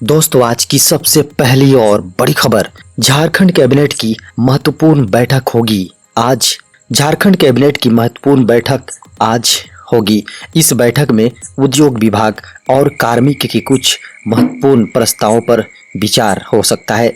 दोस्तों, आज की सबसे पहली और बड़ी खबर, झारखंड कैबिनेट की महत्वपूर्ण बैठक होगी आज। झारखंड कैबिनेट की महत्वपूर्ण बैठक आज होगी। इस बैठक में उद्योग विभाग और कार्मिक के कुछ महत्वपूर्ण प्रस्तावों पर विचार हो सकता है।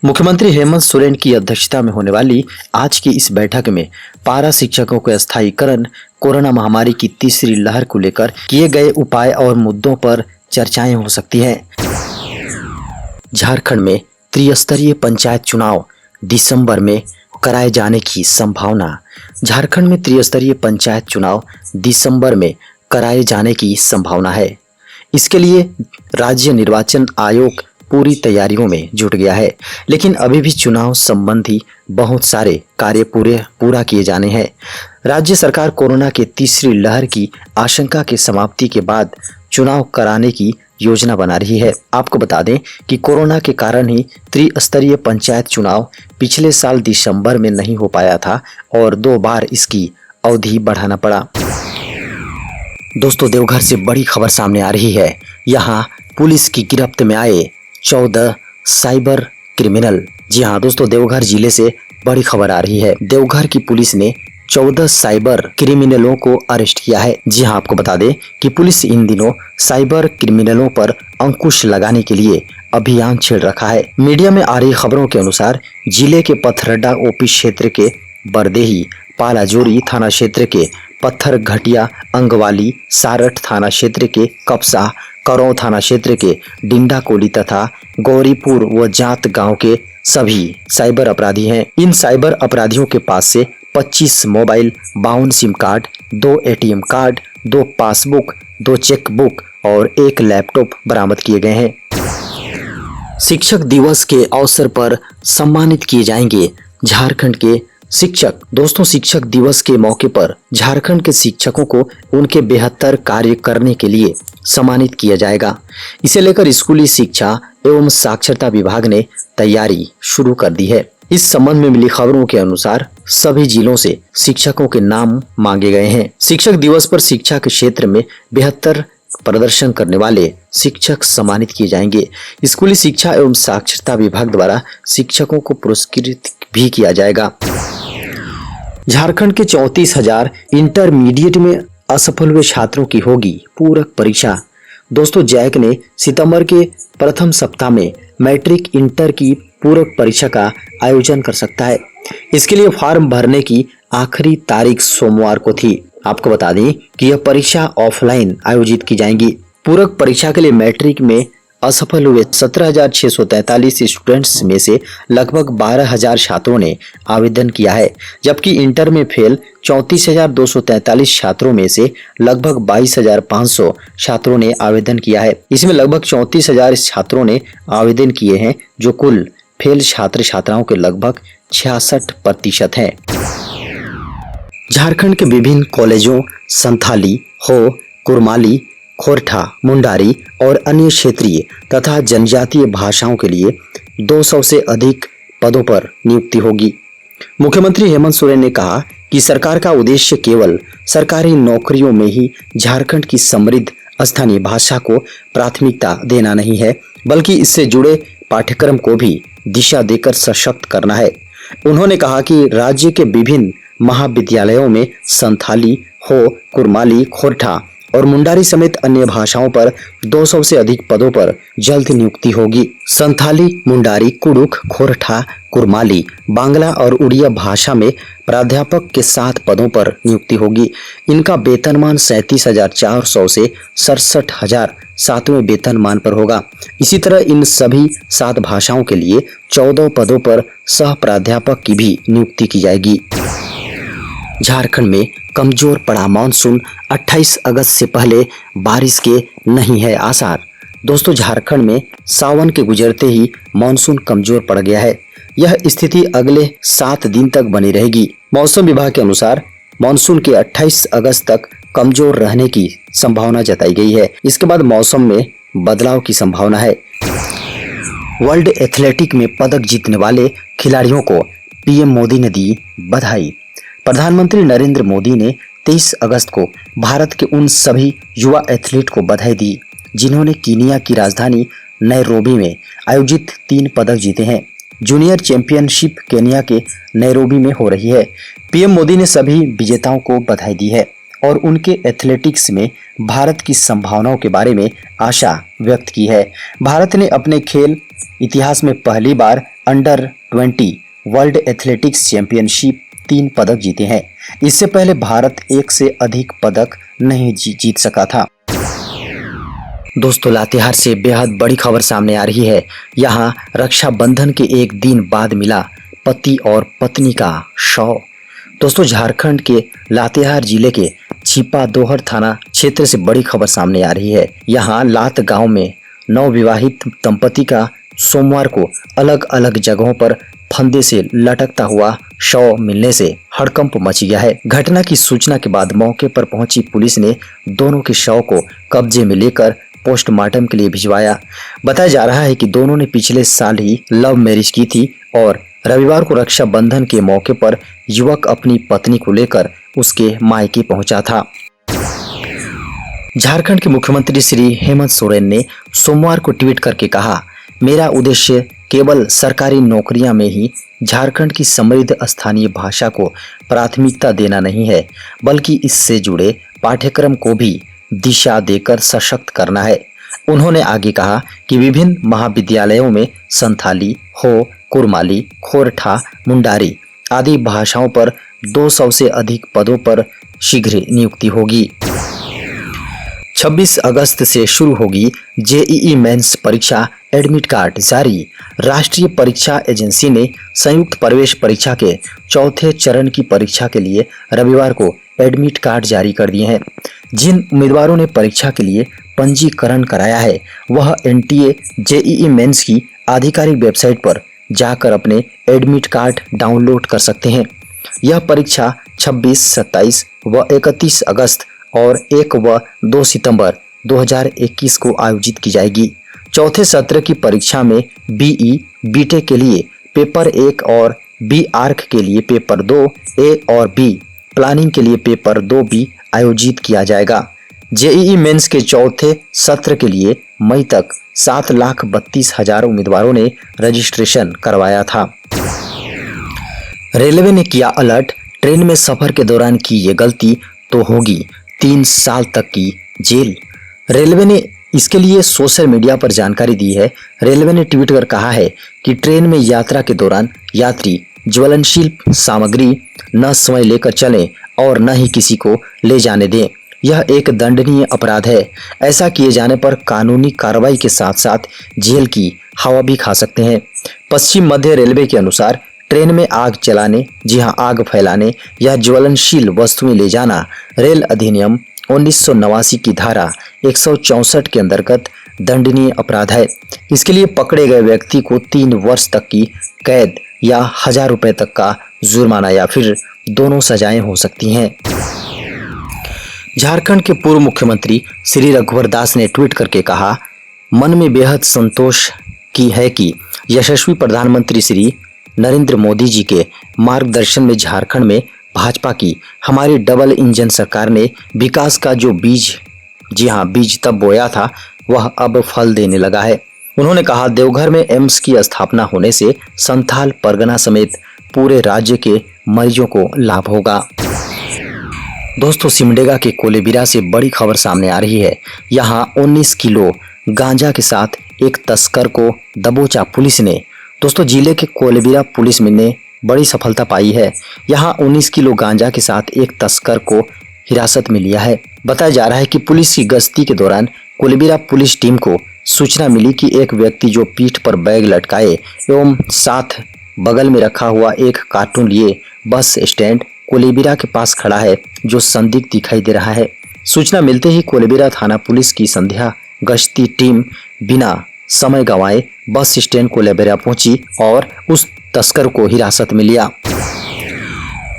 मुख्यमंत्री हेमंत सोरेन की अध्यक्षता में होने वाली आज की इस बैठक में पारा शिक्षकों के स्थायीकरण, कोरोना महामारी की तीसरी लहर को लेकर किए गए उपाय और मुद्दों पर चर्चाएं हो सकती हैं। झारखंड में त्रिस्तरीय पंचायत चुनाव दिसंबर में कराए जाने की संभावना। झारखंड में त्रिस्तरीय पंचायत चुनाव दिसंबर में कराए जाने की संभावना है। इसके लिए राज्य निर्वाचन आयोग पूरी तैयारियों में जुट गया है, लेकिन अभी भी चुनाव संबंधी बहुत सारे कार्य पूरा किए जाने हैं। राज्य सरकार कोरोना के तीसरी लहर की आशंका के समाप्ति के बाद चुनाव कराने की योजना बना रही है। आपको बता दें कि कोरोना के कारण ही त्रिस्तरीय पंचायत चुनाव पिछले साल दिसंबर में नहीं हो पाया था और 2 बार इसकी अवधि बढ़ाना पड़ा। दोस्तों, देवघर से बड़ी खबर सामने आ रही है। यहाँ पुलिस की गिरफ्त में आए 14 साइबर क्रिमिनल। जी हाँ दोस्तों, देवघर जिले से बड़ी खबर आ रही है। देवघर की पुलिस ने 14 साइबर क्रिमिनलों को अरेस्ट किया है। जी हाँ, आपको बता दें कि पुलिस इन दिनों साइबर क्रिमिनलों पर अंकुश लगाने के लिए अभियान छेड़ रखा है। मीडिया में आ रही खबरों के अनुसार जिले के पथरड्डा ओपी क्षेत्र के बरदेही, पालाजोरी थाना क्षेत्र के पत्थर घटिया, अंगवाली, सारठ थाना क्षेत्र के कपसा, करौ थाना क्षेत्र के डिंडा कोली तथा गौरीपुर व जात गांव के सभी साइबर अपराधी हैं। इन साइबर अपराधियों के पास से 25 mobile, 52 SIM card, 2 ATM card, 2 passbook, 2 chequebook और 1 लैपटॉप बरामद किए गए हैं। शिक्षक दिवस के अवसर पर सम्मानित किए जाएंगे झारखंड के शिक्षक। दोस्तों, शिक्षक दिवस के मौके पर झारखंड के शिक्षकों को उनके बेहतर कार्य करने के लिए सम्मानित किया जाएगा। इसे लेकर स्कूली शिक्षा एवं साक्षरता विभाग ने तैयारी शुरू कर दी है। इस संबंध में मिली खबरों के अनुसार सभी जिलों से शिक्षकों के नाम मांगे गए हैं। शिक्षक दिवस पर शिक्षा के क्षेत्र में बेहतर प्रदर्शन करने वाले शिक्षक सम्मानित किए जाएंगे। स्कूली शिक्षा एवं साक्षरता विभाग द्वारा शिक्षकों को पुरस्कृत भी किया जाएगा। झारखंड के 34,000 इंटरमीडिएट में असफल हुए छात्रों की होगी पूरक परीक्षा। दोस्तों, जैक ने सितंबर के प्रथम सप्ताह में मैट्रिक इंटर की पूरक परीक्षा का आयोजन कर सकता है। इसके लिए फॉर्म भरने की आखिरी तारीख सोमवार को थी। आपको बता दें कि यह परीक्षा ऑफलाइन आयोजित की जाएगी। पूरक परीक्षा के लिए मैट्रिक में असफल हुए 17,643 स्टूडेंट्स में से लगभग 12,000 छात्रों ने आवेदन किया है, जबकि इंटर में फेल 34,243 छात्रों में से लगभग 22,500 छात्रों ने आवेदन किया है। इसमें लगभग 34,000 छात्रों ने आवेदन किए हैं, जो कुल फेल छात्र छात्राओं के लगभग 66% हैं। झारखंड के विभिन्न कॉलेजों संथाली, हो, कुरमाली, खोरठा, मुंडारी और अन्य क्षेत्रीय तथा जनजातीय भाषाओं के लिए 200 से अधिक पदों पर नियुक्ति होगी। मुख्यमंत्री हेमंत सोरेन ने कहा कि सरकार का उद्देश्य केवल सरकारी नौकरियों में ही झारखंड की समृद्ध स्थानीय भाषा को प्राथमिकता देना नहीं है, बल्कि इससे जुड़े पाठ्यक्रम को भी दिशा देकर सशक्त करना है। उन्होंने कहा कि राज्य के विभिन्न महाविद्यालयों में संथाली, हो, कुरमाली, खोरठा और मुंडारी समेत अन्य भाषाओं पर 200 से अधिक पदों पर जल्द नियुक्ति होगी। संथाली, मुंडारी, कुडुख, खोरठा, कुरमाली, बांग्ला और उड़िया भाषा में प्राध्यापक के 7 पदों पर नियुक्ति होगी। इनका वेतनमान 37,400 से 67,000 सातवें वेतनमान पर होगा। इसी तरह इन सभी 7 भाषाओं के लिए 14 पदों पर सह प्राध्यापक की भी नियुक्ति की जाएगी। झारखंड में कमजोर पड़ा मानसून, 28 अगस्त से पहले बारिश के नहीं है आसार। दोस्तों, झारखंड में सावन के गुजरते ही मानसून कमजोर पड़ गया है। यह स्थिति अगले 7 दिन तक बनी रहेगी। मौसम विभाग के अनुसार मानसून के 28 अगस्त तक कमजोर रहने की संभावना जताई गई है। इसके बाद मौसम में बदलाव की संभावना है। वर्ल्ड एथलेटिक में पदक जीतने वाले खिलाड़ियों को पीएम मोदी ने दी बधाई। प्रधानमंत्री नरेंद्र मोदी ने 23 अगस्त को भारत के उन सभी युवा एथलीट को बधाई दी जिन्होंने कीनिया की राजधानी नैरोबी में आयोजित 3 पदक जीते हैं। जूनियर चैंपियनशिप केन्या के नैरोबी में हो रही है। पीएम मोदी ने सभी विजेताओं को बधाई दी है और उनके एथलेटिक्स में भारत की संभावनाओं के बारे में आशा व्यक्त की है। भारत ने अपने खेल इतिहास में पहली बार अंडर 20 वर्ल्ड एथलेटिक्स चैंपियनशिप 3 पदक जीते हैं। इससे पहले भारत 1 से अधिक पदक नहीं जीत सका था। दोस्तों, लातेहार से बेहद बड़ी खबर सामने आ रही है। यहाँ रक्षाबंधन के एक दिन बाद मिला पति और पत्नी का शव। दोस्तों, झारखंड के लातेहार जिले के छिपादोहर थाना क्षेत्र से बड़ी खबर सामने आ रही है। यहाँ लात गांव में नवविवाहित दंपति का सोमवार को अलग अलग जगहों पर फंदे से लटकता हुआ शव मिलने से हड़कंप मच गया है। घटना की सूचना के बाद मौके पर पहुंची पुलिस ने दोनों के शव को कब्जे में लेकर पोस्टमार्टम के लिए भिजवाया। बताया जा रहा है कि दोनों ने पिछले साल ही लव मैरिज की थी और रविवार को रक्षाबंधन के मौके पर युवक अपनी पत्नी को लेकर उसके मायके पहुंचा था। झारखंड के मुख्यमंत्री श्री हेमंत सोरेन ने सोमवार को ट्वीट करके कहा, मेरा उद्देश्य केवल सरकारी नौकरियां में ही झारखंड की समृद्ध स्थानीय भाषा को प्राथमिकता देना नहीं है, बल्कि इससे जुड़े पाठ्यक्रम को भी दिशा देकर सशक्त करना है। उन्होंने आगे कहा कि विभिन्न महाविद्यालयों में संथाली, हो, कुरमाली, खोरठा, मुंडारी आदि भाषाओं पर 200 से अधिक पदों पर शीघ्र नियुक्ति होगी। 26 अगस्त से शुरू होगी जेईई मेंस परीक्षा, एडमिट कार्ड जारी। राष्ट्रीय परीक्षा एजेंसी ने संयुक्त प्रवेश परीक्षा के चौथे चरण की परीक्षा के लिए रविवार को एडमिट कार्ड जारी कर दिए हैं। जिन उम्मीदवारों ने परीक्षा के लिए पंजीकरण कराया है वह एनटीए जेईई मेंस की आधिकारिक वेबसाइट पर जाकर अपने एडमिट कार्ड डाउनलोड कर सकते हैं। यह परीक्षा 26, 27 व 31 अगस्त और 1 व 2 सितंबर 2021 को आयोजित की जाएगी। चौथे सत्र की परीक्षा में बीई, बीटेक के लिए पेपर 1 और बी आर्क के लिए पेपर 2 ए और बी, प्लानिंग के लिए पेपर 2 बी आयोजित किया जाएगा। जेईई मेंस के चौथे सत्र के लिए मई तक 7,32,000 उम्मीदवारों ने रजिस्ट्रेशन करवाया था। रेलवे ने किया अलर्ट, ट्रेन में सफर के दौरान की ये गलती तो होगी 3 साल तक की जेल। रेलवे ने इसके लिए सोशल मीडिया पर जानकारी दी है। रेलवे ने ट्वीट कर कहा है कि ट्रेन में यात्रा के दौरान यात्री ज्वलनशील सामग्री न स्वयं लेकर चलें और न ही किसी को ले जाने दें। यह एक दंडनीय अपराध है। ऐसा किए जाने पर कानूनी कार्रवाई के साथ साथ जेल की हवा भी खा सकते हैं। पश्चिम मध्य रेलवे के अनुसार ट्रेन में आग जलाने, जी हां, आग फैलाने या ज्वलनशील वस्तुएं ले जाना रेल अधिनियम 1989 की धारा 164 के अंतर्गत दंडनीय अपराध है। इसके लिए पकड़े गए व्यक्ति को 3 वर्ष तक की कैद या 1000 रुपए तक का जुर्माना या फिर दोनों सजाएं हो सकती हैं। झारखंड के पूर्व मुख्यमंत्री श्री रघुवर दास ने ट्वीट करके कहा, मन में बेहद संतोष की है कि यशस्वी प्रधानमंत्री श्री नरेंद्र मोदी जी के मार्गदर्शन में झारखंड में भाजपा की हमारी डबल इंजन सरकार ने विकास का जो बीज, जी हां, बीज तब बोया था वह अब फल देने लगा है। उन्होंने कहा, देवघर में एम्स की स्थापना होने से संथाल परगना समेत पूरे राज्य के मरीजों को लाभ होगा। दोस्तों, सिमडेगा के कोलेबिरा से बड़ी खबर सामने आ रही है। यहाँ 19 किलो गांजा के साथ एक तस्कर को दबोचा पुलिस ने। दोस्तों, जिले के कोलेबिरा पुलिस ने बड़ी सफलता पाई है। यहाँ 19 किलो गांजा के साथ एक तस्कर को हिरासत में लिया है। बताया जा रहा है कि पुलिस की गश्ती के दौरान कोलेबिरा पुलिस टीम को सूचना मिली कि एक व्यक्ति जो पीठ पर बैग लटकाए एवं साथ बगल में रखा हुआ एक कार्टून लिए बस स्टैंड कोलेबिरा के पास खड़ा है, जो संदिग्ध दिखाई दे रहा है। सूचना मिलते ही कोलेबिरा थाना पुलिस की संध्या गश्ती टीम बिना समय गंवाए बस स्टैंड कोलेबिरा पहुंची और उस तस्कर को हिरासत में लिया।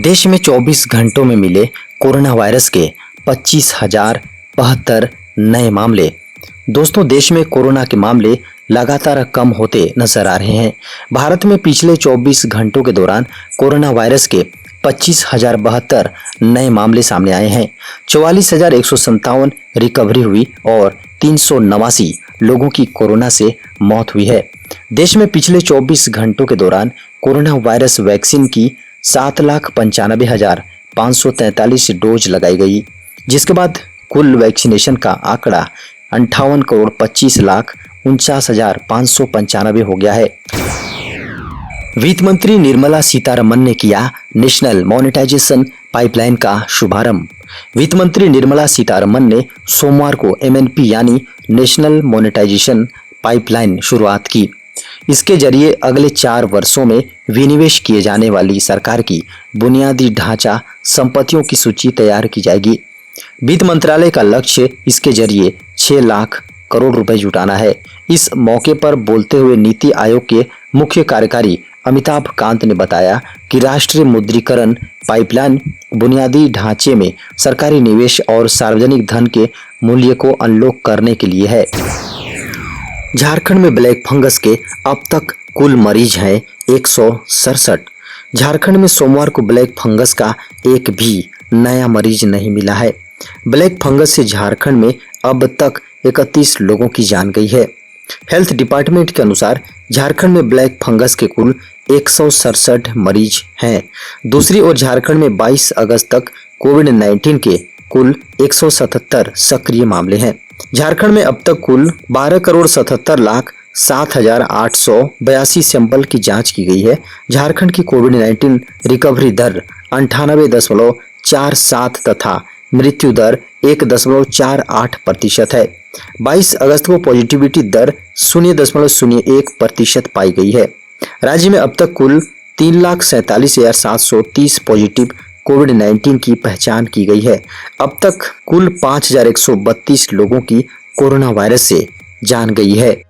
देश में 24 घंटों में मिले कोरोना वायरस के 25,072 नए मामले। दोस्तों, देश में कोरोना के मामले लगातार कम होते नजर आ रहे हैं। भारत में पिछले 24 घंटों के दौरान कोरोना वायरस के 25,072 नए मामले सामने आए हैं। 44,157 रिकवरी हुई और 389 लोगों की कोरोना से मौत हुई है। देश में पिछले 24 घंटों के दौरान कोरोना वायरस वैक्सीन की 7,95,543 डोज लगाई गई, जिसके बाद कुल वैक्सीनेशन का आंकड़ा 58,25,49,595 हो गया है। वित्त मंत्री निर्मला सीतारमन ने किया नेशनल मोनेटाइजेशन पाइपलाइन का शुभारंभ। वित्त मंत्री निर्मला सीतारमन ने सोमवार को एमएनपी यानी नेशनल मोनेटाइजेशन पाइपलाइन शुरुआत की। इसके जरिए अगले 4 वर्षों में विनिवेश किए जाने वाली सरकार की बुनियादी ढांचा संपत्तियों की सूची तैयार की जाएगी। वित्त मंत्रालय का लक्ष्य इसके जरिए 6 लाख करोड़ रुपए जुटाना है। इस मौके पर बोलते हुए नीति आयोग के मुख्य कार्यकारी अमिताभ कांत ने बताया कि राष्ट्रीय मुद्रीकरण पाइपलाइन बुनियादी ढांचे में सरकारी निवेश और सार्वजनिक धन के मूल्य को अनलॉक करने के लिए है। झारखंड में ब्लैक फंगस के अब तक कुल मरीज हैं 167। झारखंड में सोमवार को ब्लैक फंगस का एक भी नया मरीज नहीं मिला है। ब्लैक फंगस से झारखंड में अब तक 31 लोगों की जान गई है। हेल्थ डिपार्टमेंट के अनुसार झारखंड में ब्लैक फंगस के कुल 167 मरीज हैं। दूसरी ओर झारखंड में 22 अगस्त तक कोविड-19 के कुल 177 सक्रिय मामले हैं। झारखंड में अब तक कुल 12,77,07,882 सैंपल की जांच की गई है। झारखंड की कोविड-19 रिकवरी दर 98.47 तथा मृत्यु दर 1.48% है। 22 अगस्त को पॉजिटिविटी दर 0.01% पाई गई है। राज्य में अब तक कुल 3,47,730 पॉजिटिव कोविड-19 की पहचान की गई है। अब तक कुल 5,132 लोगों की कोरोना वायरस से जान गई है।